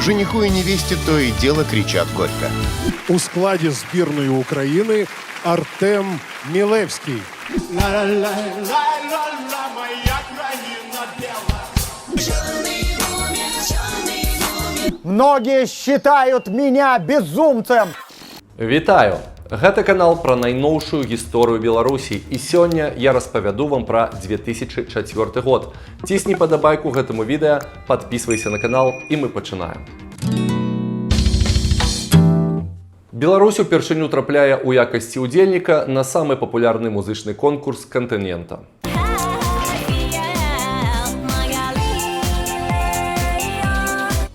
Жениху и невесте то и дело кричат горько. У складі збірної України Артем Мілевський. Многие считают меня безумцем. Вітаю! Гэта канал пра найноўшую гісторыю Беларусі, і сёння я распавяду вам пра 2004 год. Цісні падабайку гэтаму відэа, падпісвайся на канал, і мы пачынаем. Беларусь упершыню трапляе ў якасці ўдзельніка на самы папулярны музычны конкурс кантынента.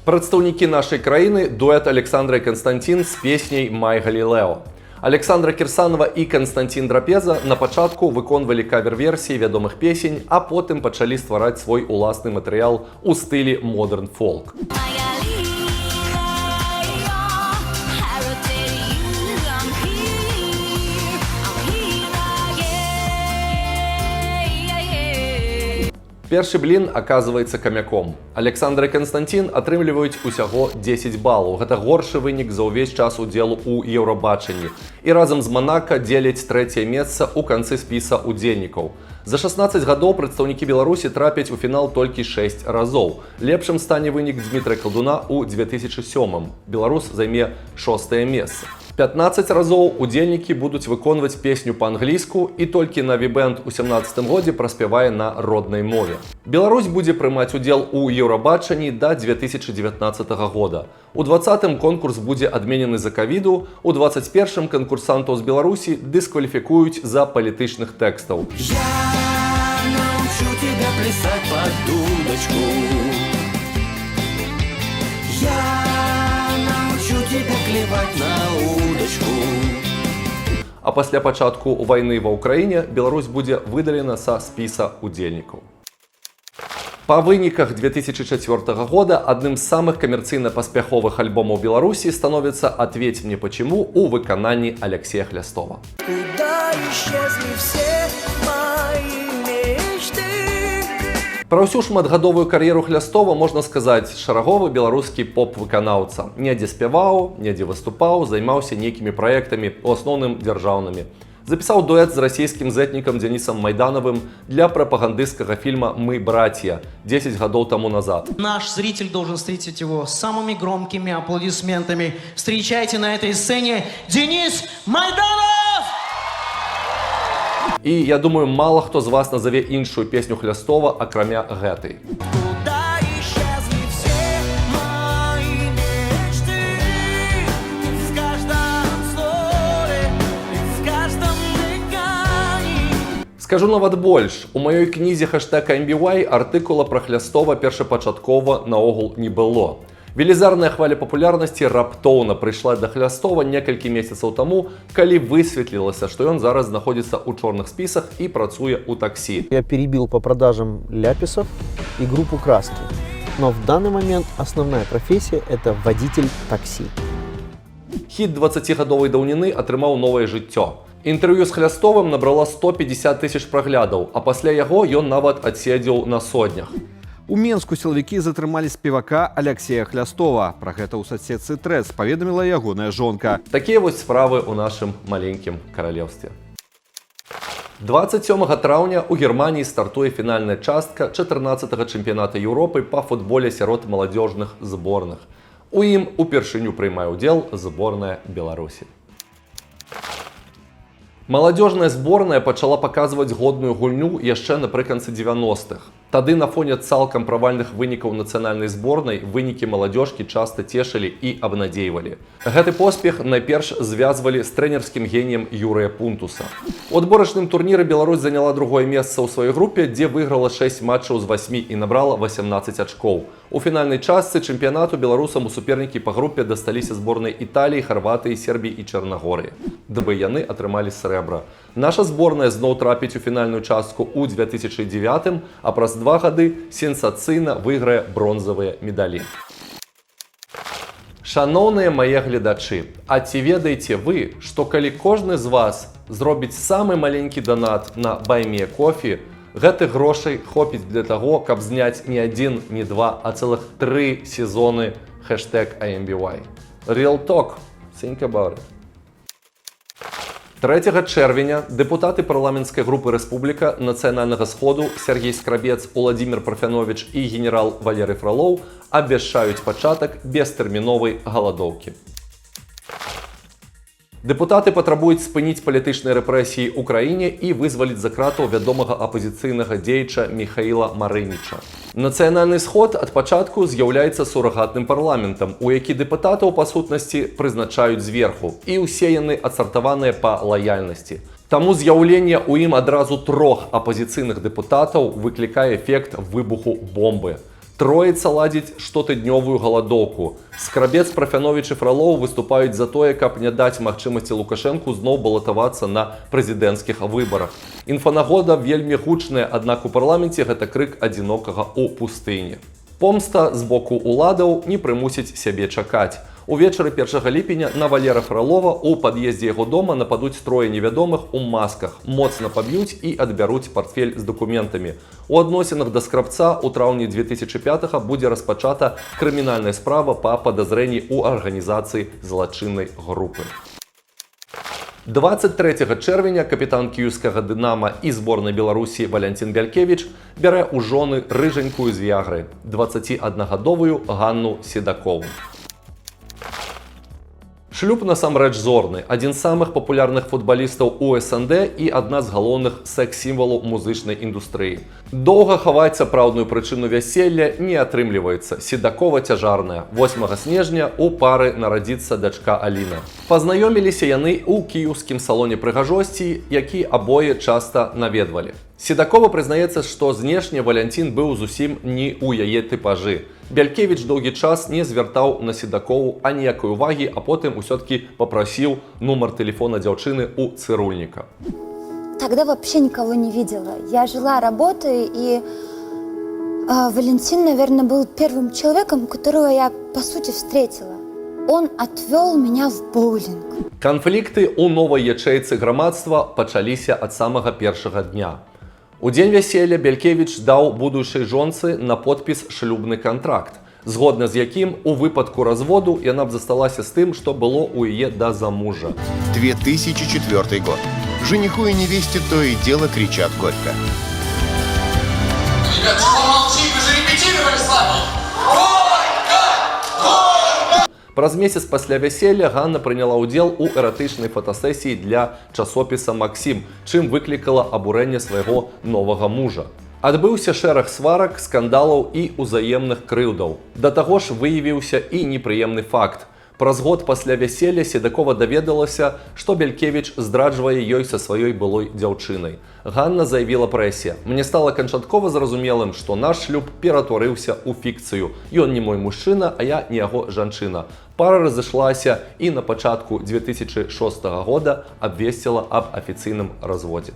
Прадстаўнікі нашай краіны дуэт Александра і Канстанцін з песняй «Май Галілео». Александра Кірсанова і Канстанцін Драпеза на пачатку выконвалі кавер-версіі вядомых песень, а потым пачалі ствараць свой уласны матэрыял у стылі модэрн-фолк. Першы блін аказваецца камяком. Александр і Канстанцін атрымліваюць усяго 10 балаў. Гэта горшы вынік за ўвесь час удзелу ў Еўрабачанні. І разам з Манака дзеляць трэцяе месца ў канцы спіса удзельнікаў. За 16 гадоў прадстаўнікі Беларусі трапяць у фінал толькі 6 разоў. Лепшым стане вынік Дмітрая Калдуна ў 2007. Беларус займе 6е месца. 15 разоў удзельнікі будуць выконваць песню па-англійску, і толькі Наві Бэнд у 17 годзе праспявае на роднай мове. Беларусь будзе прымаць удзел у Еўрабачанні да 2019 года. У 20-м конкурс будзе адменены з-за ковіду, у 21-м канкурсантаў з Беларусі дыскваліфікуюць за палітычных тэкстаў. Я научу тебя плясать под дудочку. Я научу тебя клевать на удочку. А пасля пачатку вайны ва ўкраіне Беларусь будзе выдалена са спіса удзельнікаў. Па выніках 2004 года адным з самых камерцыйна паспяховых альбомаў Беларусі становіцца «Ответь мне почему» у выкананні Алексея Хлястова. Куда исчезли все мои мечты? Пра ўсю шматгадовую кар'еру Хлястова можна сказаць, шараговы беларускі поп-выканаўца. Недзе спяваў, недзе выступаў, займаўся нейкімі праектамі, у асноўным дзяржаўнымі. Запісаў дуэт з расійскім зэтнікам Дзянісам Майдановым для прапагандысцкага фільма «Мы братья» 10 гадоў таму назад. Наш зритель должен встретить его самыми громкими аплодисментами. Встречайте на этой сцене Денис Майданов! І я думаю, мала хто з вас назаве іншую песню Хлястова, акрамя гэтай. Куда исчезли все мои мечты? В каждом слове, в каждом дыхании. Скажу нават больш, у маёй кнізе хэштэг MBY артыкула пра Хлястова першапачаткова наогул не было. Велізарная хваля папулярнасці раптоўна прыйшла да Хлястова некалькі месяцаў таму, калі высветлілася, што ён зараз знаходзіцца ў чорных спісах і працуе ў таксі. Я перебил по продажам ляписов и группу «Краски». Но в данный момент основная профессия – это водитель такси. Хіт 20гадовай даўніны атрымаў новае жыццё. Інтэрв'ю з Хлястовым набрала 150 000 праглядаў, а пасля яго ён нават адседзеў на сотнях. У Менску сілавікі затрымалі спевака Алексея Хлястова. Пра гэта ў садсетцы Трэц паведаміла ягоная жонка. Такія вось справы ў нашым маленькім каралеўстве. 27 траўня ў Германіі стартуе фінальная частка 14-го чэмпіяната Еўропы па футболе сярод маладзёжных зборных. У ім упершыню прымае ўдзел зборная Беларусі. Маладзёжная зборная пачала паказваць годную гульню яшчэ напрыканцы 90-х. Тады на фоне цалкам правальных вынікаў нацыянальнай зборнай вынікі маладзёжкі часта цешылі і абнадзейвалі. Гэты поспех найперш звязвалі з трэнерскім геніем Юрыя Пунтуса. У адборачным турніры Беларусь заняла другое месца ў сваёй групе, дзе выйграла 6 матчаў з 8 і набрала 18 ачкоў. У фінальнай частцы чэмпіянату беларусам у супернікі па групе дасталіся зборнай Італіі, Харватыі, Сербіі і Чарнагорыі. Дабы яны атрымалі срэбра. Наша зборная зноў трапіць у фінальную частку ў 2009, а праз 2 гады сенсацыйна выйграе бронзавыя медалі. Шаноўныя мае гледачы, а ці ведаеце вы, што калі кожны з вас зробіць самы маленькі данат на Байміякофі, гэтых грошай хопіць для таго, каб зняць не 1, не 2, а цэлых 3 сезоны #IMBY. Real talk. Think about it. 3 чэрвеня дэпутаты парламенцкай групы Рэспубліка Нацыянальнага сходу Сергей Скрабец, Уладзімір Парфяновіч і генерал Валерый Фролоў абвяшчаюць пачатак бестэрміновай галадоўкі. Дэпутаты патрабуюць спыніць палітычныя рэпрэсіі ў краіне і вызваліць за кратаў вядомага апазіцыйнага дзеяча Міхаіла Марыніча. Нацыянальны сход ад пачатку з'яўляецца сурагатным парламентам, у які дэпутатаў па сутнасці прызначаюць зверху, і ўсе яны адсартаваныя па лаяльнасці. Таму з'яўленне ў ім адразу 3 апазіцыйных дэпутатаў выклікае эфект выбуху бомбы. Троіца ладзіць штотыднёвую галадоўку. Скрабец, Парфяновіч і Фролоў выступаюць за тое, каб не даць магчымасці Лукашэнку зноў балатавацца на прэзідэнцкіх выбарах. Інфанагода вельмі гучная, аднак у парламенце гэта крык адзінокага ў пустыні. Помста з боку ўладаў не прымусіць сябе чакаць. Увечары 1 ліпеня на Валера Фролова ў пад'ездзе яго дома нападуць 3 невядомых у масках, моцна паб'юць і адбяруць партфель з дакументамі. У адносінах да Скрабца ў траўні 2005 будзе распачата крымінальная справа па падазрэнні ў арганізацыі злачыннай групы. 23 чэрвеня капітан кіеўскага «Дынама» і зборнай Беларусі Валянцін Бялькевіч бярэ ў жоны рыжанькую з Віагры, 21гадовую Ганну Седакову. Шлюб насамрэч зорны, адзін з самых папулярных футбалістаў у СНД і адна з галоўных секс-сімвалаў музычнай індустрыі. Доўга хаваць сапраўдную прычыну вяселля не атрымліваецца. Седакова цяжарная. 8 снежня у пары нарадзіцца дачка Аліна. Пазнаёміліся яны ў кіеўскім салоне прыгажосці, які абое часта наведвалі. Седакова прызнаецца, што знешне Валянцін быў зусім не ў яе тыпажы. Бялькевіч доўгі час не звяртаў на Седакову аніякай увагі, а потым усё-таки папрасіў нумар тэлефона дзяўчыны у цырульніка. Тогда вообще никого не видела. Я жила работой, и Валентин, наверное, был первым человеком, которого я, по сути, встретила. Он отвел меня в боулинг. Канфлікты ў новай ячэйцы грамадства пачаліся ад самага першага дня. У дзень вяселля Бялькевіч даў будучай жонцы на подпіс шлюбны кантракт, згодна з якім у выпадку разводу яна б засталася з тым, што было ў яе да замужа. 2004 год. Жениху и невесте то и дело кричат горько. Ребят, помолчи, вы же репетировали с вами! Праз месяц пасля вяселля Ганна прыняла ўдзел у эратычнай фотасесіі для часопіса «Максім», чым выклікала абурэнне свайго новага мужа. Адбыўся шэраг сварак, скандалаў і ўзаемных крыўдаў. Да таго ж выявіўся і непрыемны факт. Праз год пасля вяселля Седакова даведалася, што Бялькевіч здраджвае ёй са сваёй былой дзяўчынай. Ганна заявіла прэсе: «Мне стала канчаткова зразумелым, што наш шлюб ператварыўся ў фікцыю. Ён не мой мужчына, а я не яго жанчына». Пара разышлася і на пачатку 2006 года абвесціла аб афіцыйным разводзе.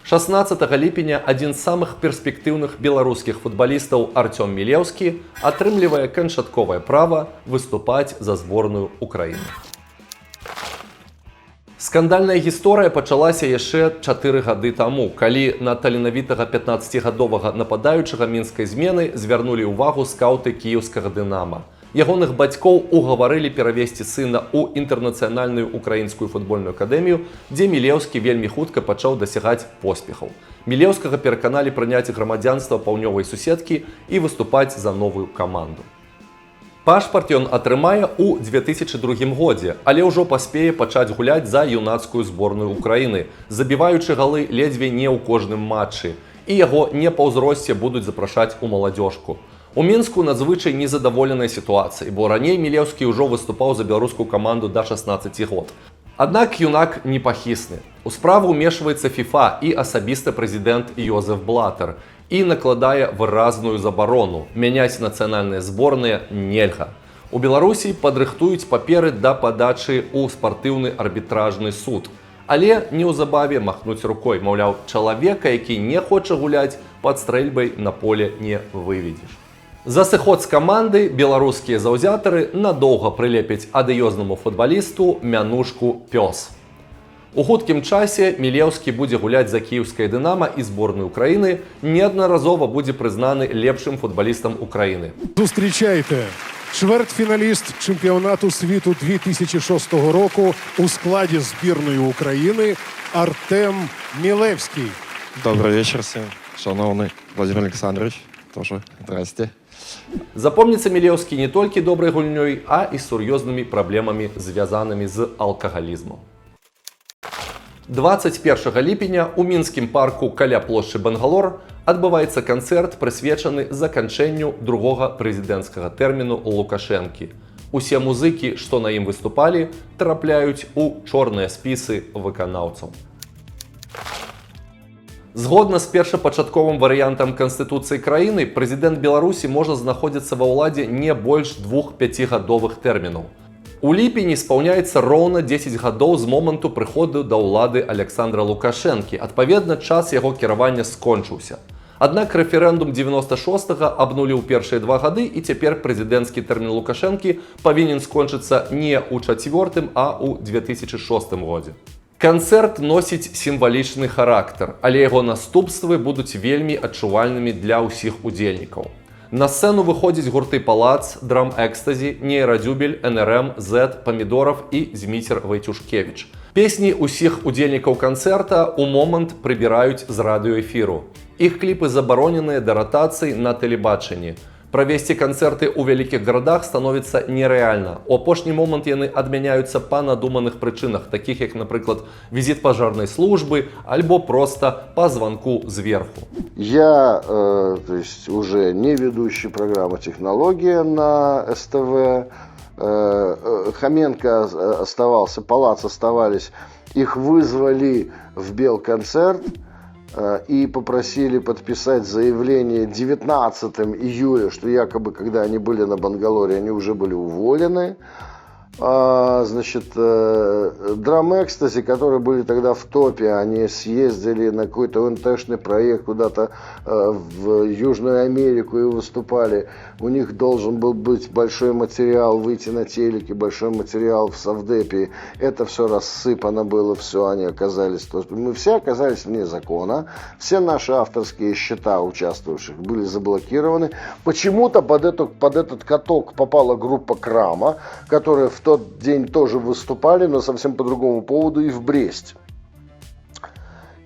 16 ліпеня адзін з самых перспектыўных беларускіх футбалістаў Артём Мілеўскі атрымлівае канчатковае права выступаць за зборную Украіны. Скандальная гісторыя пачалася яшчэ 4 гады таму, калі на таленавітага 15гадовага нападаючага мінскай змены звярнулі ўвагу скаўты кіеўскага «Дынама». Ягоных бацькоў угаварылі перавесці сына ў інтэрнацыянальную украінскую футбольную акадэмію, дзе Мілеўскі вельмі хутка пачаў дасягаць поспехаў. Мілеўскага пераканалі прыняць грамадзянства паўднёвай суседкі і выступаць за новую каманду. Пашпарт ён атрымае ў 2002 годзе, але ўжо паспее пачаць гуляць за юнацкую зборную Украіны, забіваючы галы ледзьве не ў кожным матчы, і яго не па ўзросце будуць запрашаць у маладзёжку. У Мінску надзвычай незадаволеная сітуацыя, бо раней Мілеўскі ўжо выступаў за беларускую каманду да 16 год. Аднак юнак непахісны. У справу ўмешваецца ФІФА і асабіста прэзідэнт Йозеф Блатер і накладае выразную забарону: мяняць нацыянальныя зборныя нельга. У Беларусі падрыхтуюць паперы да падачы ў спартыўны арбітражны суд. Але неўзабаве махнуць рукой, маўляў, чалавека, які не хоча гуляць, пад стрэльбай на поле не выведзеш. За сыход з каманды беларускія заўзятары надоўга прылепяць адыёзнаму футбалісту мянушку «Пёс». У хуткім часе Мілеўскі будзе гуляць за кіеўскае «Дынама» і зборную Украіны, неаднаразова будзе прызнаны лепшым футбалістам Украіны. Зустрічайте Чвертьфіналіст чемпіонату світу 2006 року у складі збірної України Артем Мілевський. Добрый вечер всем. Шановный Владимир Александрович, тоже здрасте. Запомнится Мілевський не толькі добрай гульнёй, а і сур'ёзнымі праблемамі, звязанымі з алкагалізмам. 21 ліпеня у мінскім парку каля плошчы Бангалор адбываецца канцэрт, прысвечаны заканчэнню другога прэзідэнцкага тэрміну Лукашэнкі. Усе музыкі, што на ім выступалі, трапляюць у чорныя спісы выканаўцаў. Згодна з першапачатковым варыянтам Канстытуцыі краіны, прэзідэнт Беларусі можа знаходзіцца ва ўладзе не больш 2 5гадовых тэрмінаў. У ліпені спаўняецца роўна 10 гадоў з моманту прыходу да ўлады Александра Лукашэнкі. Адпаведна, час яго кіравання скончыўся. Аднак рэферэндум 96-га абнуліў першыя 2 гады, і цяпер прэзідэнцкі тэрмін Лукашэнкі павінен скончыцца не ў 4-м, а ў 2006 годзе. Канцэрт носіць сімвалічны характар, але яго наступствы будуць вельмі адчувальнымі для ўсіх удзельнікаў. На сцэну выходзяць гурты «Палац», «Драм Экстазі», «Нейрадзюбель», «НРМ», «Зет», «Памідоров» і «Зміцер Вайцюшкевіч». Песні ўсіх удзельнікаў канцэрта ў момант прыбіраюць з радыёэфіру. Іх кліпы забароненыя да ратацыі на тэлебачанні. Правесці канцэрты ў вялікіх гарадах становіцца нерэальна. У апошні момант яны адмяняюцца па надуманых прычынах, такіх як, напрыклад, візіт пажарнай службы альбо проста па званку зверху. Я то есть, уже не ведущий программы «Технология» на СТВ. Хоменко оставался, Палац оставались. Их вызвали в Белконцерт и попросили подписать заявление 19 июля, что якобы, когда они были на Бангалоре, они уже были уволены. Значит, Драм Экстази, которые были тогда в топе, они съездили на какой-то ОНТшный проект куда-то в Южную Америку и выступали. У них должен был быть большой материал, выйти на телеке, большой материал в Совдепе. Это все рассыпано было, все, они оказались... Мы все оказались вне закона. Все наши авторские счета участвовавших были заблокированы. Почему-то под этот каток попала группа Крама, которая в тот день тоже выступали, но совсем по другому поводу, и в Бресте.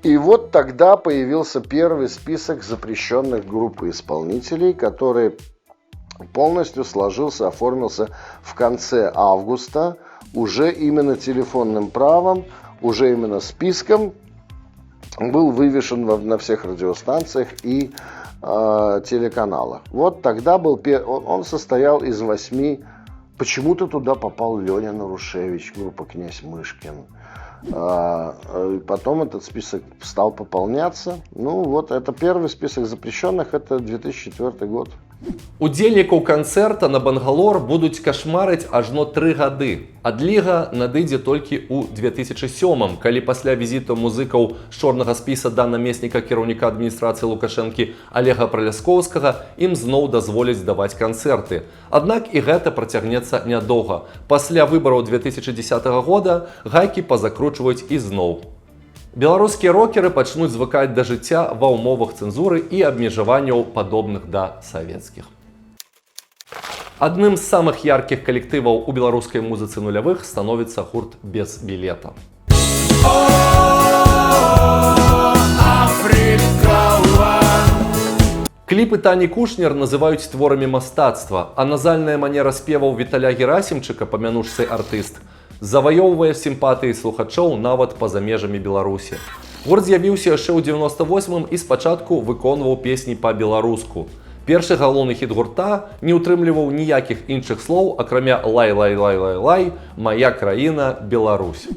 И вот тогда появился первый список запрещенных групп и исполнителей, который полностью сложился, оформился в конце августа, уже именно телефонным правом, уже именно списком, был вывешен на всех радиостанциях и телеканалах. Вот тогда был он состоял из 8. Почему-то туда попал Леня Нарушевич, группа «Князь Мышкин». Потом этот список стал пополняться. Ну вот, это первый список запрещенных, это 2004 год. Удзельнікаў канцэрта на Бангалор будуць кашмарыць ажно 3 гады. Адліга надыдзе толькі ў 2007, калі пасля візіту музыкаў з чорнага спіса да намесніка кіраўніка адміністрацыі Лукашэнкі Олега Праляскоўскага ім зноў дазволяць даваць канцэрты. Аднак і гэта працягнецца нядоўга. Пасля выбараў 2010 года гайкі пазакручваюць ізноў. Беларускія рокеры пачнуць звыкаць да жыцця ва ўмовах цэнзуры і абмежаванняў падобных да савецкіх. Адным з самых яркіх калектываў у беларускай музыцы нулявых становіцца гурт «Без білета». Кліпы Тані Кушнер называюць творамі мастацтва, а назальная манера спеваў Віталя Герасімчыка, памянушцы артыст, заваёўвае сімпатыі слухачоў нават па-за межамі Беларусі. Гурт з'явіўся яшчэ ў 98-м і спачатку выконваў песні па-беларуску. Першы галоўны хіт гурта не ўтрымліваў ніякіх іншых слоў, акрамя «Лай-лай-лай-лай-лай, мая краіна Беларусь».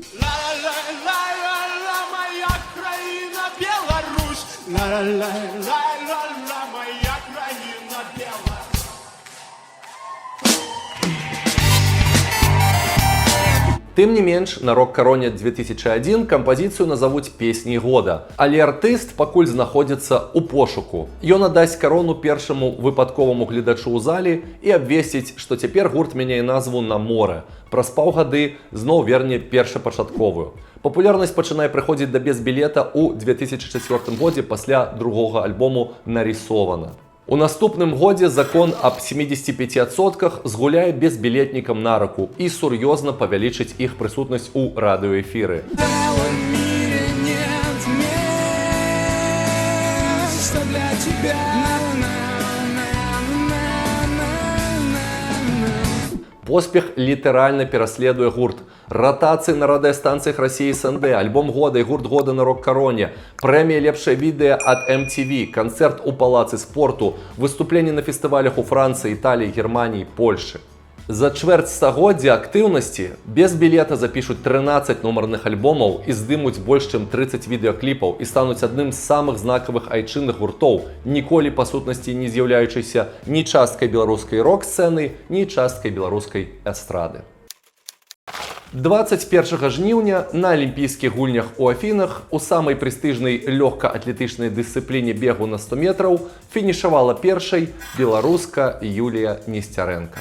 Тым не менш, на рок-кароне 2001 кампазіцыю назавуць песняй года. Але артыст пакуль знаходзіцца ў пошуку. Ён аддасць карону першаму выпадковаму гледачу ў зале і абвесціць, што цяпер гурт мяняе назву на «Море». Праз паўгады зноў верне першапачатковую. Папулярнасць пачынае прыходзіць да «Без білета» ў 2004 годзе пасля другога альбому «Нарисована». У наступным годзе закон аб 75% згуляе безбілетнікам на руку і сур'ёзна павялічыць іх прысутнасць у радыёэфіры. Поспех літаральна пераследуе гурт. Ратацыі на радыёстанцыях Расіі СНД, альбом года і гурт года на рок-кароне, прэмія лепшае відэа ад MTV, канцэрт у палацы спорту, выступленні на фестывалях у Францыі, Італіі, Германіі, Польшы. За чвэрць стагоддзя актыўнасці без білета запішуць 13 нумарных альбомаў і здымуць больш чым 30 відэакліпаў і стануць адным з самых знакавых айчынных гуртоў, ніколі па сутнасці не з'яўляючыся ні часткай беларускай рок-сцэны, ні часткай беларускай эстрады. 21 жніўня на алімпійскіх гульнях у Афінах у самай прэстыжнай лёгкаатлетычнай дысцыпліне бегу на 100 метраў фінішавала першай беларуска Юлія Несцярэнка.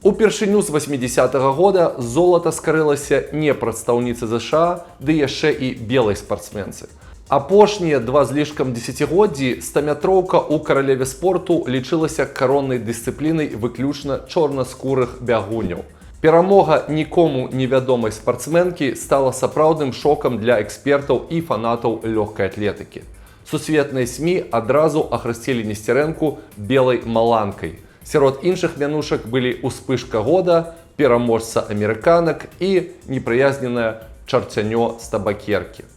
Упершыню з 80-го года золата скарылася не прадстаўніцы ЗША, ды яшчэ і белай спартсменцы. Апошнія два з лішкам дзесяцігоддзі 100-метроўка ў каралеве спорту лічылася кароннай дысцыплінай выключна чорнаскурых бягуняў. Перамога нікому невядомай спартсменкі стала сапраўдным шокам для экспертаў і фанатаў лёгкай атлетыкі. Сусветныя СМІ адразу ахрысцілі Несцярэнку белай маланкай. Сярод іншых мянушак былі «Успышка года», «Пераможца амерыканак» і непрыязненае «Чарцянё з табакеркі».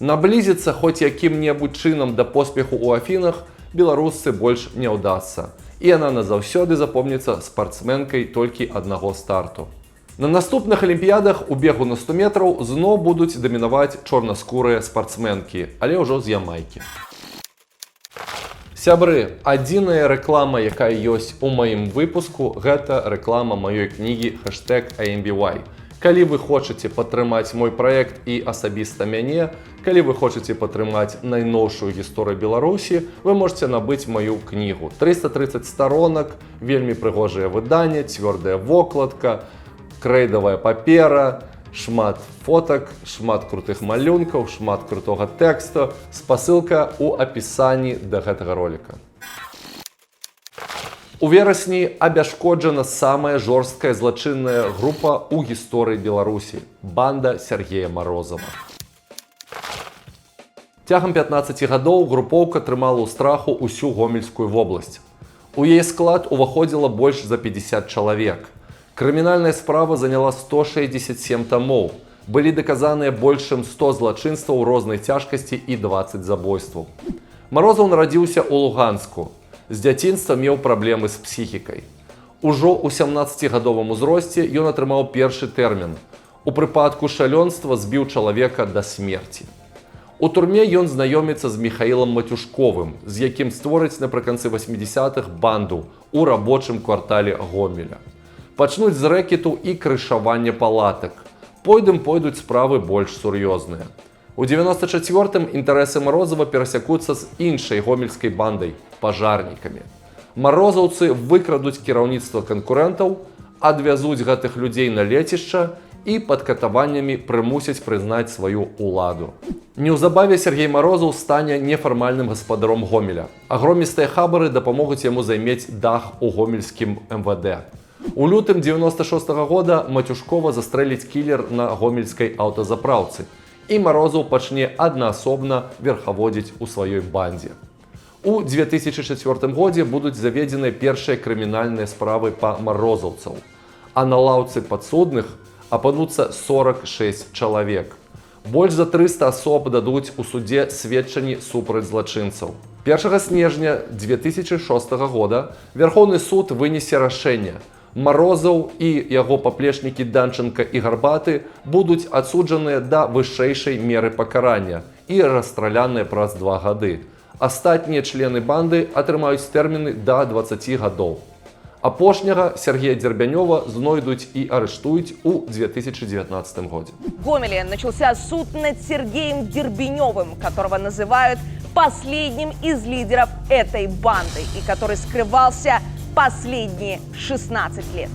Наблізіцца хоць якім-небудзь чынам да поспеху ў Афінах беларусцы больш не ўдасца. І яна назаўсёды запомніцца спартсменкай толькі аднаго старту. На наступных алімпіядах у бегу на 100 метраў зноў будуць дамінаваць чорнаскурыя спартсменкі, але ўжо з Ямайкі. Сябры, адзіная рэклама, якая ёсць у маім выпуску, гэта рэклама маёй кнігі #AMBY. Калі вы хочаце падтрымаць мой праект і асабіста мяне, калі вы хочаце падтрымаць найноўшую гісторыю Беларусі, вы можете набыць маю кнігу. 330 сторонак, вельмі прыгожае выданне, цвёрдая вокладка, крэйдавая папера, шмат фотак, шмат крутых малюнкаў, шмат крутога тэксту, спасылка ў апісанні да гэтага роліка. У верасні абяшкоджана самая жорсткая злачынная група ў гісторыі Беларусі – банда Сергея Морозова. Цягам 15 гадоў групоўка трымала ў страху ўсю Гомельскую вобласць. У яе склад уваходзіла больш за 50 чалавек. Крымінальная справа заняла 167 тамоў. Былі даказаныя больш чым 100 злачынстваў рознай цяжкасці і 20 забойстваў. Морозаў нарадзіўся ў Луганску. З дзяцінства меў праблемы з псіхікай. Ужо ў 17-гадовым узросце ён атрымаў першы тэрмін. У прыпадку шалёнства збіў чалавека да смерці. У турме ён знаёміцца з Міхаілам Матюшковым, з якім створыць напрыканцы 80-х банду ў рабочым квартале Гомеля. Пачнуць з рэкету і крышавання палатак. Пойдуць справы больш сур'ёзныя. У 94-м інтарэсы Морозова перасякуцца з іншай гомельскай бандай – пажарнікамі. Морозаўцы выкрадуць кіраўніцтва канкурэнтаў, адвязуць гэтых людзей на лецішча і пад катаваннямі прымусяць прызнаць сваю ўладу. Неўзабаве Сергей Морозаў стане нефармальным гаспадаром Гомеля. Агромістыя хабары дапамогуць яму займець дах у гомельскім МВД. У лютым 96-го года Матюшкова застрэліць кілер на гомельскай аўтазапраўцы, і Морозаў пачне аднаасобна верхаводзіць у сваёй бандзе. У 2004 годзе будуць заведзеныя першыя крымінальныя справы па марозаўцаў, а на лаўцы падсудных апынуцца 46 чалавек. Больш за 300 асоб дадуць у судзе сведчанні супраць злачынцаў. 1 снежня 2006 года Верховны суд вынесе рашэнне. Морозаў і яго паплечнікі Данченка і Гарбаты будуць адсуджаныя да вышэйшай меры пакарання і расстраляныя праз 2 гады. Астатнія члены банды атрымаюць тэрміны да 20 гадоў. Апошняга Сергея Дербянёва знойдуць і арыштуюць у 2019 годзе. В Гомеле начался суд над Сергеем Дербенёвым, которого называют последним из лидеров этой банды и который скрывался последние 16 лет.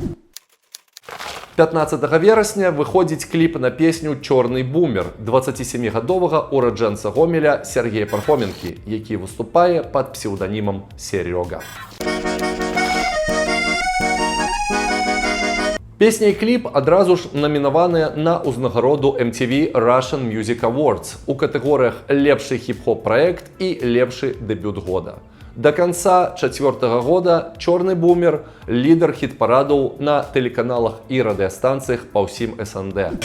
15 верасня выходзіць кліп на песню «Чорны бумер» 27гадовага ураджэнца Гомеля Сергея Пархоменкі, які выступае пад псеўданімам Серёга. Песня і кліп адразу ж намінаваныя на ўзнагароду MTV Russian Music Awards у катэгорыях «Лепшы хіп-хоп праект» і «Лепшы дэбют года». До конца 2004 года «Чорны бумер» – лідер хіт-парадаў на тэлеканалах і радыёстанцыях па ўсім СНД.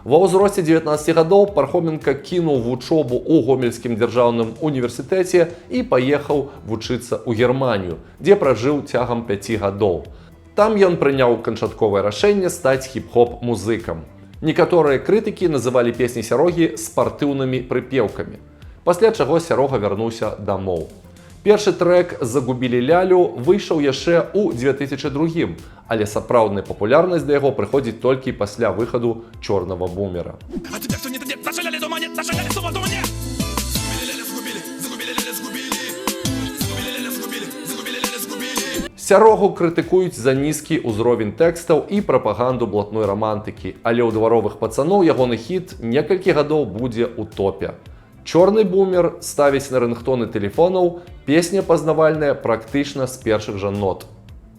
Ва ўзросце 19 гадоў Пархоменка кінуў вучобу ў Гомельскім дзяржаўным універсітэце і паехаў вучыцца ў Германію, дзе пражыў цягам 5 гадоў. Там ён прыняў канчатковае рашэнне стаць хіп-хоп музыкам. Некаторыя крытыкі называлі песні Сярогі спартыўнымі прыпеўкамі, пасля чаго Сярога вярнуўся дамоў. Першы трэк «Загубілі лялю» выйшаў яшчэ ў 2002, але сапраўдная папулярнасць да яго прыходзіць толькі пасля выхаду «Чорнага бумера». Сярогу крытыкуюць за нізкі ўзровень тэкстаў і прапаганду блатной рамантыкі, але ў дваровых пацаноў ягоны хіт некалькі гадоў будзе ў топе. «Чорны бумер» ставіць на рынгтоны тэлефонаў, песня пазнавальная практычна з першых жа нот.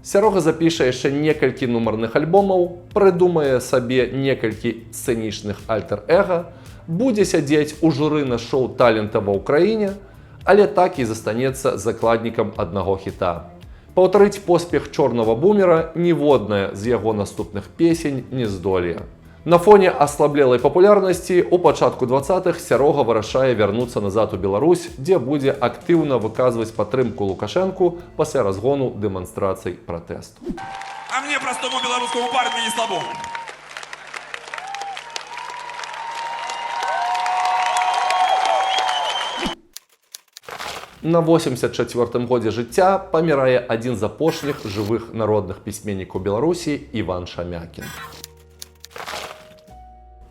Сярога запіша яшчэ некалькі нумарных альбомаў, прыдумае сабе некалькі сцэнічных альтэр-эга, будзе сядзець у журы на шоу «Талента ва ўкраіне», але так і застанецца закладнікам аднаго хіта. Паўтарыць поспех «Чорнага бумера» ніводная з яго наступных песень не здолее. На фоне аслаблелай папулярнасці у пачатку 20-х Сярога вырашае вярнуцца назад у Беларусь, дзе будзе актыўна выказваць падтрымку Лукашэнку пасля разгону дэманстрацый пратэсту. А мне, простому белорусскому парню, не слабо. На 84-м годзе жыцця памірае адзін з апошніх жывых народных пісьменнікаў Беларусі Іван Шамякін.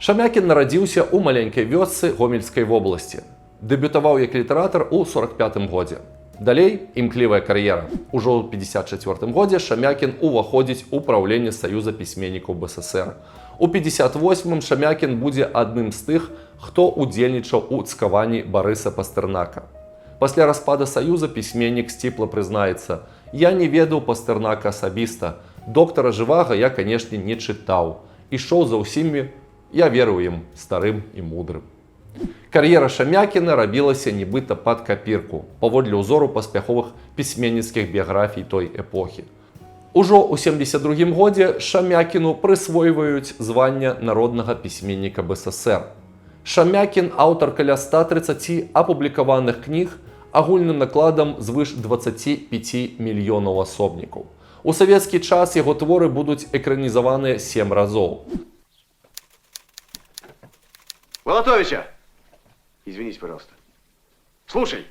Шамякін нарадзіўся ў маленькай вёсцы Гомельскай вобласці. Дэбютаваў як літаратар у 45-м годзе. Далей імклівая кар'ера. Ужо ў 54-м годзе Шамякін уваходзіць у праўленне Саюза пісьменнікаў БССР. У 58-м Шамякін будзе адным з тых, хто удзельнічаў у цкаванні Барыса Пастэрнака. Пасля распада Саюза пісьменнік сціпла прызнаецца: «Я не ведаў Пастэрнака асабіста. Доктара Жывага я, канешне, не чытаў. Ішоў за ўсімі, я верыў ім, старым і мудрым». Кар'ера Шамякіна рабілася нібыта пад капірку, паводле ўзору паспяховых пісьменніцкіх біяграфій той эпохі. Ужо ў 72-м годзе Шамякіну прысвойваюць звання народнага пісьменніка БССР. Шамякін аўтар каля 130 апублікаваных кніг агульным накладам звыш 25 мільёнаў асобнікаў. У савецкі час яго творы будуць экранізаваныя 7 разоў. Волотовича! Извините, пожалуйста. Слушай,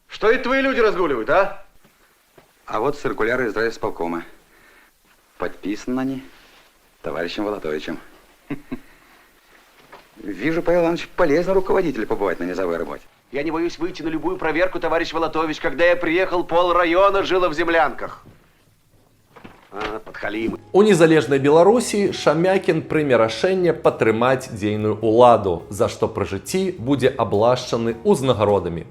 что это твои люди разгуливают, а? А вот циркуляры из райисполкома. Подписаны они товарищем Волотовичем. Вижу, Павел Иванович, полезно руководителю побывать на низовой работе. Я не боюсь выйти на любую проверку, товарищ Волотович. Когда я приехал, полрайона жило в землянках. Подхалимы. У незалежнай Беларусі Шамякін прыме рашэнне падтрымаць дзейную ўладу, за што пры жыцці будзе аблашчаны ўзнагародамі.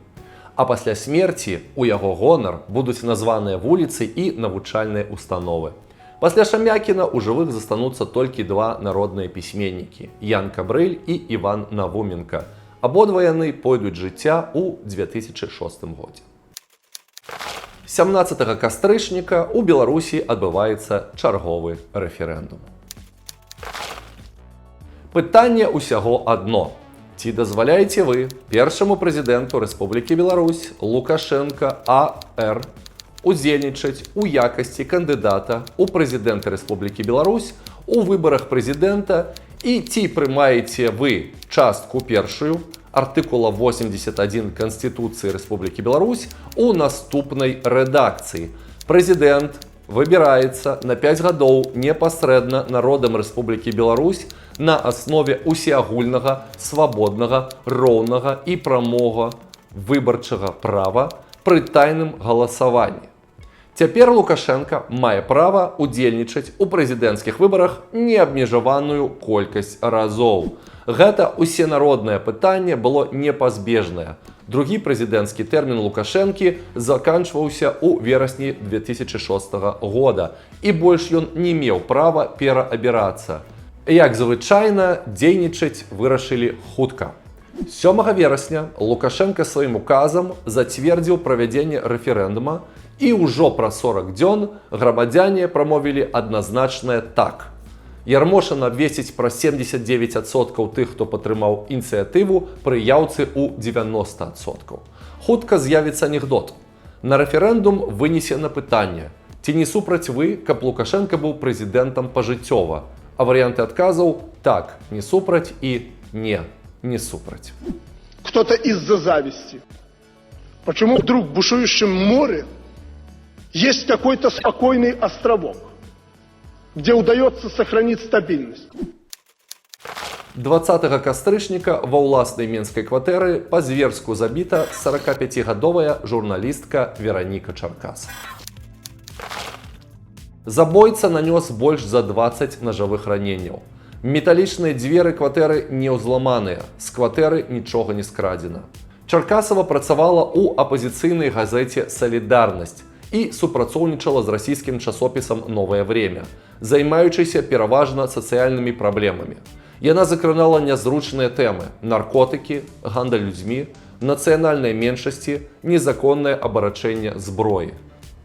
А пасля смерці у яго гонар будуць названыя вуліцы і навучальныя установы. Пасля Шамякіна ў жывых застануцца толькі два народныя пісьменнікі – Ян Кабрыль і Іван Навуменка. Абодва яны пойдуць жыцця ў 2006 годзе. 17 кастрычніка у Беларусі адбываецца чарговы рэферэндум. Пытанне ўсяго адно. Ці дазваляеце вы першаму прэзідэнту Рэспублікі Беларусь Лукашенка А.Р. удзельнічаць у якасці кандыдата ў прэзідэнты Рэспублікі Беларусь у выбарах прэзідэнта і ці прымаеце вы частку першую артыкула 81 Конституцыі Рэспублікі Беларусь у наступнай рэдакцыі. Прэзідэнт выбіраецца на 5 гадоў непасрэдна народам Рэспублікі Беларусь на аснове усеагульнага, свабоднага, роўнага і прамога выбарчага права пры тайным галасаванні. Цяпер Лукашенка мае права удзельнічаць у прэзідэнцкіх выбарах неабмежаваную колькасць разоў. Гэта усенароднае пытанне было непазбежнае. Другі прэзідэнцкі тэрмін Лукашэнкі заканчваўся ў верасні 2006 года, і больш ён не меў права пераабірацца. Як звычайна, дзейнічаць вырашылі хутка. 7 верасня Лукашенка сваім указам зацвердзіў правядзенне рэферэндума, і ўжо праз 40 дзён грамадзяне прамовілі адназначнае «так». Ярмошын абвесціць пра 79% тых, хто падтрымаў ініцыятыву, пры яўцы ў 90%. Хутка з'явіцца анекдот. На рэферэндум вынесена пытанне: ці не супраць вы, каб Лукашенка быў прэзідэнтам пажыццёва? А варыянты адказаў: так, не супраць і не супраць. Кто-то из-за зависти. Почему вдруг в бушующем море есть какой-то спокойный островок, где удается сохранить стабильность? 20 кастрычніка ва ўласнай менскай кватэры па-зверску забіта 45-гадовая журналістка Вераніка Чаркас. Забойца нанёс больш за 20 нажавых раненняў. Металічныя дзверы кватэры не ўзламаныя, з кватэры нічога не скрадзена. Чаркасава працавала ў апазіцыйнай газеце «Салідарнасць» і супрацоўнічала з расійскім часопісам «Новае время», займаючыся пераважна сацыяльнымі праблемамі. Яна закранала нязручныя тэмы: наркотыкі, гандаль людзьмі, нацыянальныя меншасці, незаконнае абарачэнне зброі.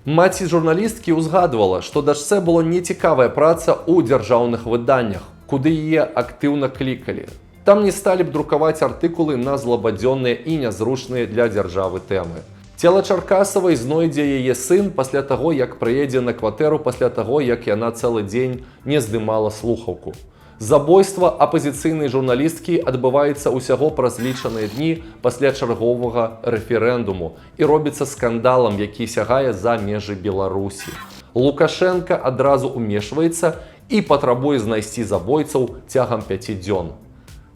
Маці журналісткі ўзгадвала, што дачцэ было нецікавая праца ў дзяржаўных выданнях, куды яе актыўна клікалі. Там не сталі б друкаваць артыкулы на злабадзённыя і нязручныя для дзяржавы тэмы. Цела Чаркасавай знойдзе яе сын пасля таго, як прыедзе на кватэру пасля таго, як яна цэлы дзень не здымала слухаўку. Забойства апазіцыйнай журналісткі адбываецца ўсяго праз лічаныя дні пасля чарговага рэферэндуму і робіцца скандалам, які сягае за межы Беларусі. Лукашенка адразу ўмешваецца і патрабуе знайсці забойцаў цягам 5 дзён.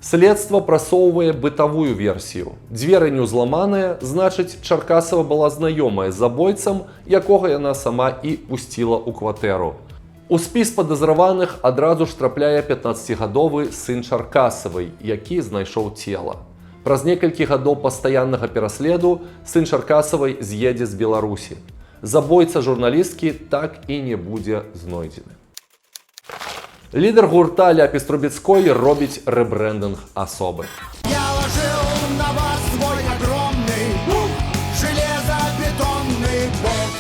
Следства прасоўвае бытавую версію. Дзверы не ўзламаныя, значыць, Чаркасава была знаёмая з забойцам, якога яна сама і пусціла ў кватэру. У спіс падазраваных адразу ж трапляе 15-гадовы сын Чаркасавай, які знайшоў цела. Праз некалькі гадоў пастаяннага пераследу сын Чаркасавай з'едзе з Беларусі. Забойца журналісткі так і не будзе знойдзены. Лідар гурта Ляпіс Трубецкой робіць рэбрэндынг асобы. Я ложил на вас свой огромный железобетонный бок.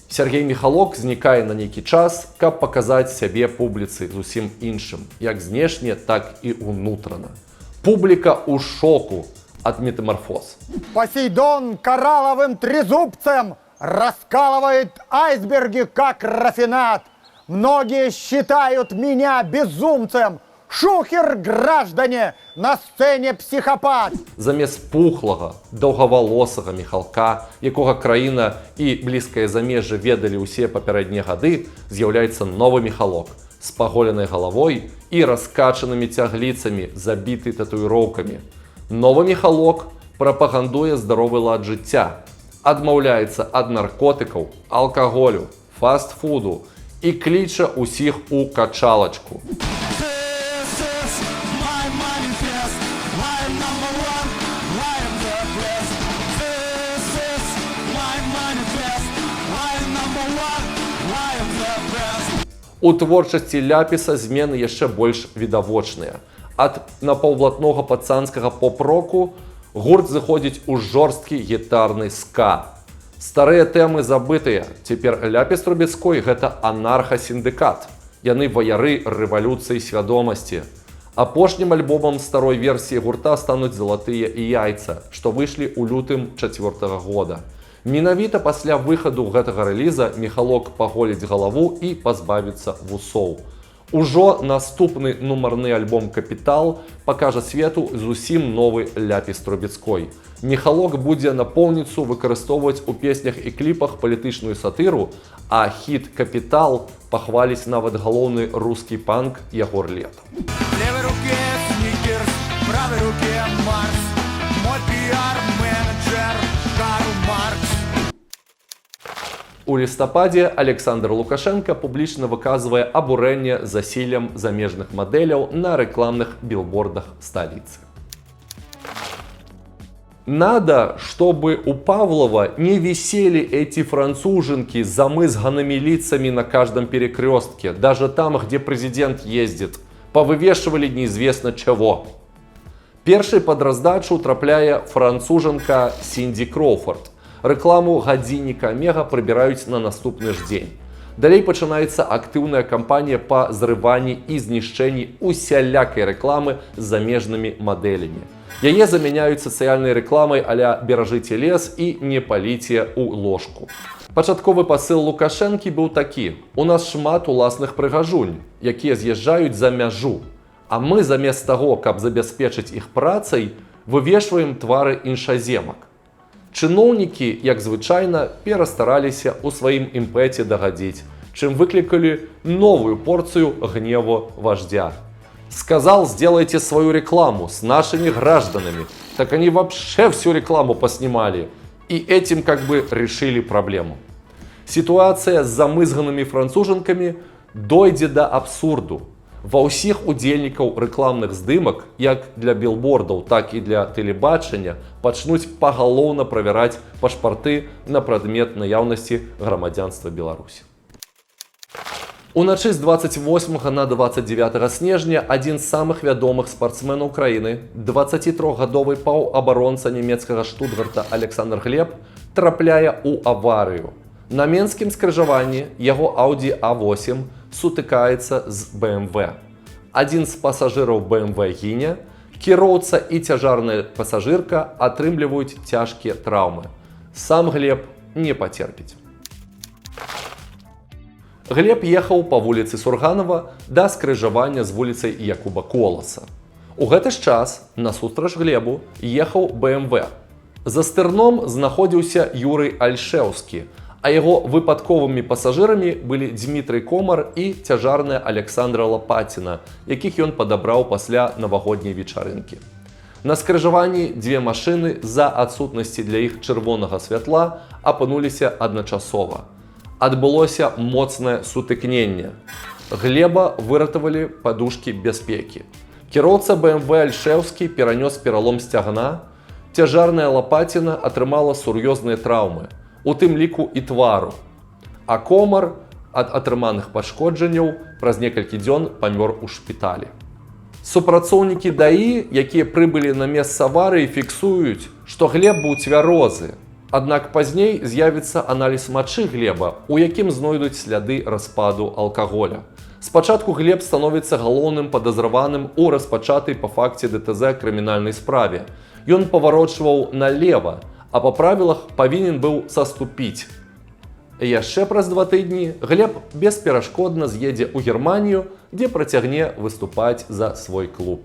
Сергей Михалок знікае на нейкі час, каб паказаць сябе публіцы зусім іншым, як знешне, так і унутрана. Публіка ў шоку ад метамарфоз. Посейдон коралловым трезубцем раскалывает айсберги, как рафинат. Многие считают меня безумцем. Шухер, граждане, на сцене психопат. Замест пухлага, даўгавалосага Михалка, якога краіна і блізкае замежжа ведалі ўсе папярэднія гады, з'яўляецца новы Михалок з паголенай галавой і раскачанымі цягліцамі, забіты татуіроўкамі. Новы Михалок прапагандуе здаровы лад жыцця, адмаўляецца ад наркотыкаў, алкаголю, фаст-фуду і кліча ўсіх у качалачку. У творчасці Ляпіса змены яшчэ больш відавочныя. Ад напаўблатнога пацанскага поп-року гурт зыходзіць у жорсткі гітарны ска. Старыя тэмы забытыя. Цяпер Ляпіс Трубецкой – гэта анарха-сіндыкат. Яны ваяры рэвалюцыі свядомасці. Апошнім альбомам старой версіі гурта стануць «Залатыя і яйца», што выйшлі ў лютым 4-го года. Менавіта пасля выхаду гэтага рэліза Михалок паголіць галаву і пазбавіцца вусоў. Ужо наступны нумарны альбом «Капітал» пакажа свету зусім новы Ляпіс Трубецкой. Михалок будзе напоўніцу выкарыстоўваць у песнях і кліпах палітычную сатыру, а хіт «Капітал» пахваліць нават галоўны рускі панк Ягор Лет. В левой руке Сникерс, в правой руке Марс. Мой пиар-менеджер Карл Маркс. У У лістападзе Александр Лукашенко публічна выказвае абурэнне засіллем замежных мадэляў на рэкламных білбордах сталіцы. Надо, чтобы у Павлова не висели эти француженки с замызганными лицами на каждом перекрестке, даже там, где президент ездит. Повывешивали неизвестно чего. Першай под раздачу трапляе француженка Сінді Кроуфорд. Рэкламу гадзінніка Омега прыбіраюць на наступны ж дзень. Далей пачынаецца актыўная кампанія па зрыванні і знішчэнні усялякай рэкламы з замежнымі мадэлямі. Яе замяняюць сацыяльнай рэкламай а-ля «беражыце лес» і «не паліце ў ложку». Пачатковы пасыл Лукашэнкі быў такі: у нас шмат уласных прыгажунь, якія з'язджаюць за мяжу, а мы замест таго, каб забяспечыць іх працай, вывешваем твары іншаземак. Чыноўнікі, як звычайна, перастараліся ў сваім імпэце дагадзіць, чым выклікалі новую порцыю гневу вождя. Сказал, сделайте свою рекламу с нашими гражданами. Так они вообще всю рекламу поснимали. И этим как бы решили проблему. Ситуация с замызганными француженками дойдзе до абсурду. Ва ўсіх удзельнікаў рэкламных здымак, як для білбордаў, так і для тэлебачання, пачнуць пагалоўна правяраць пашпарты на прадмет наяўнасці грамадзянства Беларусі. Уначы з 28 на 29 снежня адзін з самых вядомых спартсменаў краіны, 23-гадовы паўабаронца нямецкага Штутгарта Александр Глеб, трапляе ў аварыю. На менскім скрыжаванні яго Audi A8 сутыкаецца з BMW. Адзін з пасажыраў BMW гіне, кіроўца і цяжарная пасажырка атрымліваюць цяжкія траўмы. Сам Глеб не пацерпіць. Глеб ехаў па вуліцы Сурганова да скрыжавання з вуліцай Якуба Коласа. У гэты ж час насустрач Глебу ехаў BMW. За стырном знаходзіўся Юрый Альшеўскі, а яго выпадковымі пасажырамі былі Дмітрый Комар і цяжарная Александра Лапаціна, якіх ён падабраў пасля навагодняй вечарынкі. На скрыжаванні дзве машыны з-за адсутнасці для іх чырвонага святла апынуліся адначасова. Адбылося моцнае сутыкненне. Глеба выратавалі падушкі бяспекі. Кіроўца BMW Альшеўскі перанёс пералом сцягна, цяжарная Лапаціна атрымала сур'ёзныя траўмы, у тым ліку і твару, а Комар ад атрыманых пашкоджанняў праз некалькі дзён памёр у шпіталі. Супрацоўнікі ДАІ, якія прыбылі на месца аварыі, фіксуюць, што Глеб быў цвярозы. Аднак пазней з'явіцца аналіз мачы Глеба, у якім знойдуць сляды распаду алкаголя. Спачатку Глеб становіцца галоўным падазраваным у распачатай па факце ДТЗ крымінальнай справе. Ён паварочваў налева, а па правілах павінен быў саступіць. Яшчэ праз 2 тыдні Глеб бесперашкодна з'едзе ў Германію, дзе працягне выступаць за свой клуб.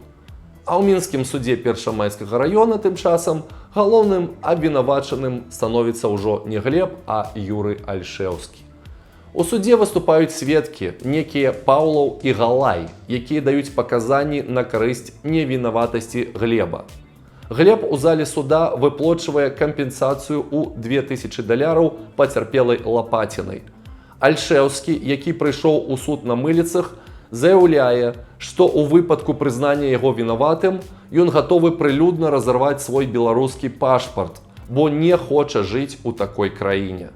А ў мінскім судзе Першамайскага раёна тым часам галоўным абвінавачаным становіцца ўжо не Глеб, а Юрый Альшеўскі. У судзе выступаюць сведкі, некія Паўлаў і Галай, якія даюць паказанні на карысць невінаватасці Глеба. Глеб у зале суда выплочвае кампенсацыю ў $2000 пацярпелай Лапацінай. Альшеўскі, які прыйшоў у суд на мыліцах, заяўляе, што ў выпадку прызнання яго вінаватым ён гатовы прылюдна разарваць свой беларускі пашпарт, бо не хоча жыць у такой краіне.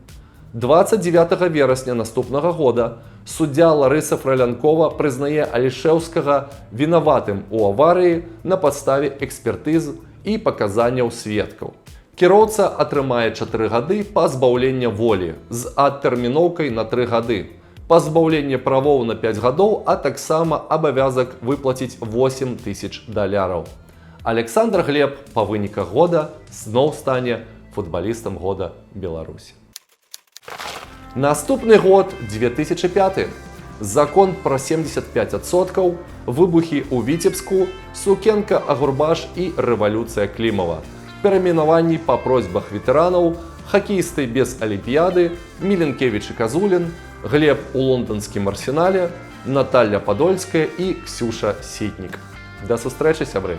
29 верасня наступнага года суддзя Ларыса Фралянкова прызнае Альшеўскага вінаватым у аварыі на падставе экспертыз і паказанняў сведкаў. Кіроўца атрымае 4 гады пазбаўлення волі з адтэрміноўкай на 3 гады, пазбаўленне правоў на 5 гадоў, а таксама абавязак выплаціць $8000. Александр Глеб па выніках года зноў стане футбалістам года Беларусі. Наступны год 2005. Закон пра 75%, выбухі ў Віцебску, Сукенка, Агурбаш і рэвалюцыя Клімава. Перайменаванні па просьбах ветэранаў, хакеісты без алімпіяды, Міленкевіч і Казулін, Глеб у лонданскім арсенале, Наталья Падольская і Ксюша Сітнік. Да сустрэчы, сябры!